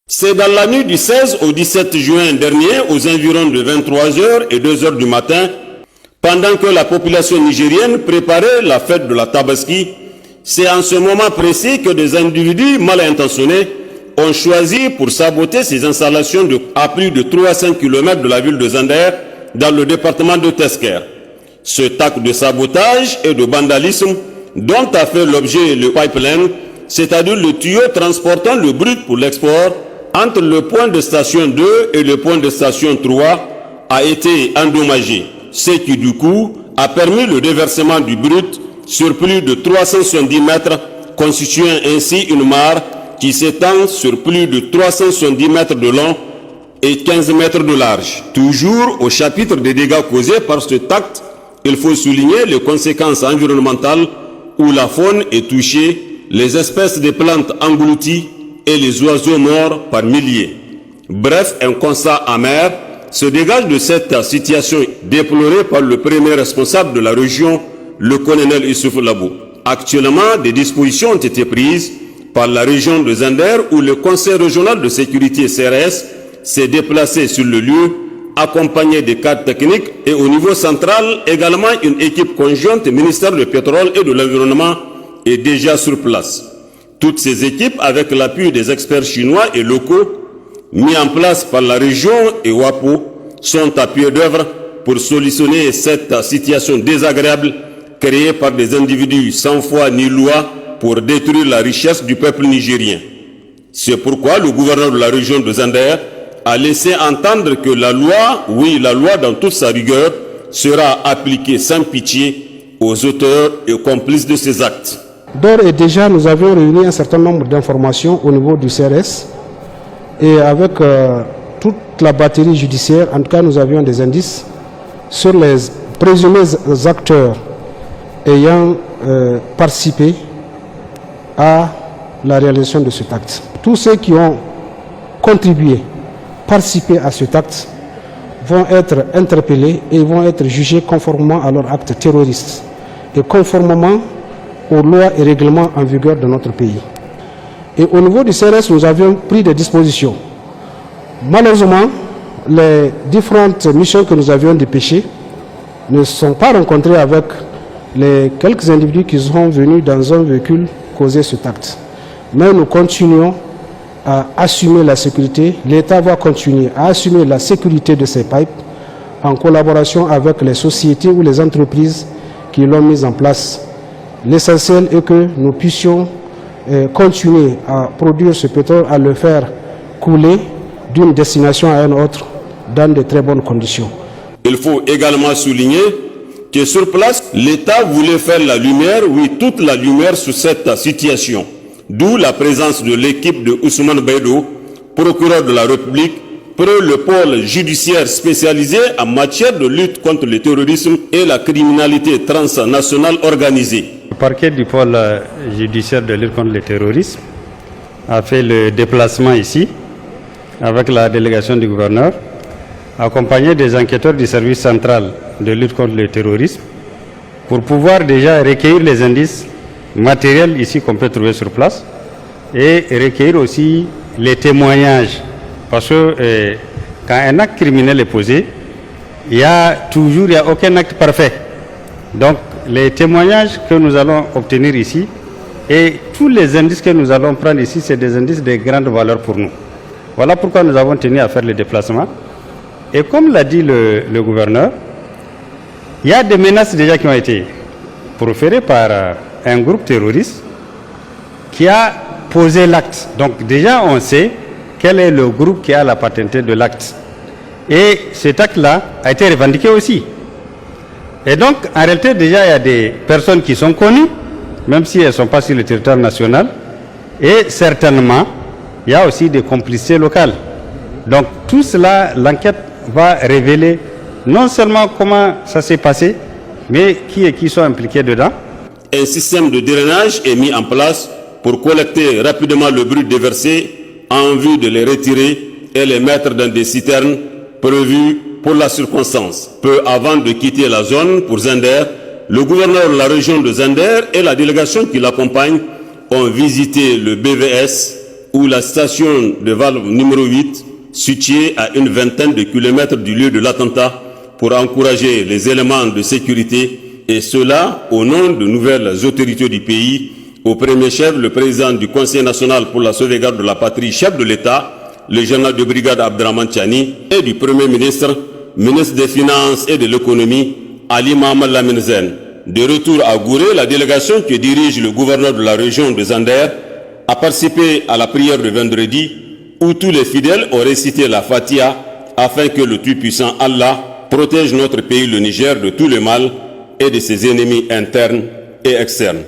C'est dans la nuit du 16 au 17 juin dernier, aux environs de 23h et 2h du matin, pendant que la population nigérienne préparait la fête de la Tabaski, c'est en ce moment précis que des individus mal intentionnés ont choisi pour saboter ces installations à plus de 300 km de la ville de Zander, dans le département de Tesker. Ce acte de sabotage et de vandalisme dont a fait l'objet le pipeline, c'est-à-dire le tuyau transportant le brut pour l'export, entre le point de station 2 et le point de station 3 a été endommagé, ce qui du coup a permis le déversement du brut sur plus de 370 mètres, constituant ainsi une mare qui s'étend sur plus de 370 mètres de long et 15 mètres de large. Toujours au chapitre des dégâts causés par cet acte, il faut souligner les conséquences environnementales où la faune est touchée, les espèces de plantes englouties et les oiseaux morts par milliers. Bref, un constat amer se dégage de cette situation déplorée par le premier responsable de la région, le colonel Issoufou Labou. Actuellement, des dispositions ont été prises par la région de Zander où le Conseil régional de sécurité CRS s'est déplacé sur le lieu, accompagné des cadres techniques, et au niveau central, également une équipe conjointe ministère du pétrole et de l'environnement est déjà sur place. Toutes ces équipes, avec l'appui des experts chinois et locaux, mis en place par la région et WAPO, sont à pied d'œuvre pour solutionner cette situation désagréable créée par des individus sans foi ni loi pour détruire la richesse du peuple nigérien. C'est pourquoi le gouverneur de la région de Zander a laissé entendre que la loi, oui, la loi dans toute sa rigueur, sera appliquée sans pitié aux auteurs et complices de ces actes. D'ores et déjà, nous avions réuni un certain nombre d'informations au niveau du CRS et avec toute la batterie judiciaire, en tout cas nous avions des indices sur les présumés acteurs ayant participé à la réalisation de cet acte. Tous ceux qui ont contribué, participé à cet acte vont être interpellés et vont être jugés conformément à leur acte terroriste et conformément aux lois et règlements en vigueur de notre pays. Et au niveau du CRS, nous avions pris des dispositions. Malheureusement, les différentes missions que nous avions dépêchées ne sont pas rencontrées avec les quelques individus qui sont venus dans un véhicule causer cet acte. Mais nous continuons à assumer la sécurité. L'État va continuer à assumer la sécurité de ces pipes en collaboration avec les sociétés ou les entreprises qui l'ont mis en place. L'essentiel est que nous puissions continuer à produire ce pétrole, à le faire couler d'une destination à une autre dans de très bonnes conditions. Il faut également souligner que sur place, l'État voulait faire la lumière, oui, toute la lumière sur cette situation. D'où la présence de l'équipe de Ousmane Baïdo, procureur de la République, pour le pôle judiciaire spécialisé en matière de lutte contre le terrorisme et la criminalité transnationale organisée. Le parquet du pôle judiciaire de lutte contre le terrorisme a fait le déplacement ici avec la délégation du gouverneur, accompagné des enquêteurs du service central de lutte contre le terrorisme, pour pouvoir déjà recueillir les indices matériels ici qu'on peut trouver sur place et recueillir aussi les témoignages. Parce que quand un acte criminel est posé, il n'y a aucun acte parfait. Donc les témoignages que nous allons obtenir ici et tous les indices que nous allons prendre ici, c'est des indices de grande valeur pour nous. Voilà pourquoi nous avons tenu à faire le déplacement. Et comme l'a dit le gouverneur, il y a des menaces déjà qui ont été proférées par un groupe terroriste qui a posé l'acte. Donc déjà on sait quel est le groupe qui a la paternité de l'acte. Et cet acte-là a été revendiqué aussi. Et donc, en réalité, déjà, il y a des personnes qui sont connues, même si elles ne sont pas sur le territoire national. Et certainement, il y a aussi des complicités locales. Donc, tout cela, l'enquête va révéler non seulement comment ça s'est passé, mais qui sont impliqués dedans. Un système de drainage est mis en place pour collecter rapidement le brut déversé en vue de les retirer et les mettre dans des citernes prévues pour la circonstance. Peu avant de quitter la zone pour Zander, le gouverneur de la région de Zander et la délégation qui l'accompagne ont visité le BVS où la station de Valve numéro 8, située à une vingtaine de kilomètres du lieu de l'attentat, pour encourager les éléments de sécurité, et cela au nom de nouvelles autorités du pays, au premier chef, le président du Conseil national pour la sauvegarde de la patrie, chef de l'État, le général de brigade Abdraman Tchani, et du Premier ministre, ministre des Finances et de l'Économie, Ali Mohamed Lamine Zen. De retour à Gouré, la délégation que dirige le gouverneur de la région de Zander a participé à la prière de vendredi, où tous les fidèles ont récité la Fatiha afin que le Tout-Puissant Allah protège notre pays, le Niger, de tout le mal et de ses ennemis internes et externes.